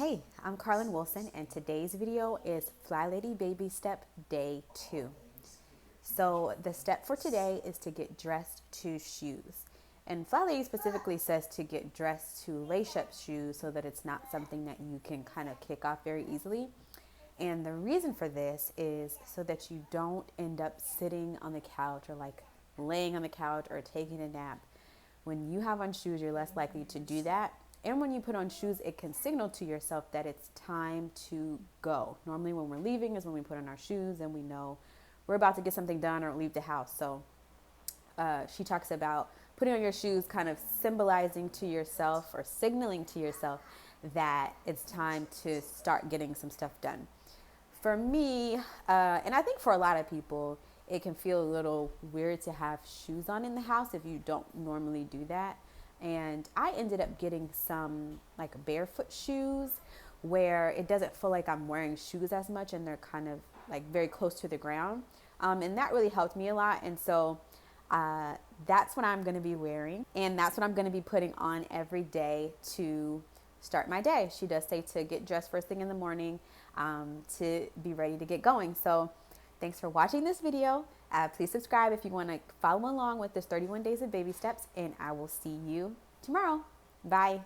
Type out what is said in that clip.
Hey, I'm Carlin Wilson, and today's video is FlyLady Baby Step Day 2. So the step for today is to get dressed to shoes. And FlyLady specifically says to get dressed to lace-up shoes so that it's not something that you can kind of kick off very easily. And the reason for this is so that you don't end up sitting on the couch or like laying on the couch or taking a nap. When you have on shoes, you're less likely to do that. And when you put on shoes, it can signal to yourself that it's time to go. Normally when we're leaving is when we put on our shoes and we know we're about to get something done or leave the house. So she talks about putting on your shoes, kind of symbolizing to yourself or signaling to yourself that it's time to start getting some stuff done. For me, and I think for a lot of people, it can feel a little weird to have shoes on in the house if you don't normally do that. And I ended up getting some like barefoot shoes where it doesn't feel like I'm wearing shoes as much and they're kind of like very close to the ground. And that really helped me a lot. And so that's what I'm going to be wearing. And that's what I'm going to be putting on every day to start my day. She does say to get dressed first thing in the morning to be ready to get going. So thanks for watching this video. Please subscribe if you want to follow along with this 31 days of baby steps, and I will see you tomorrow. Bye.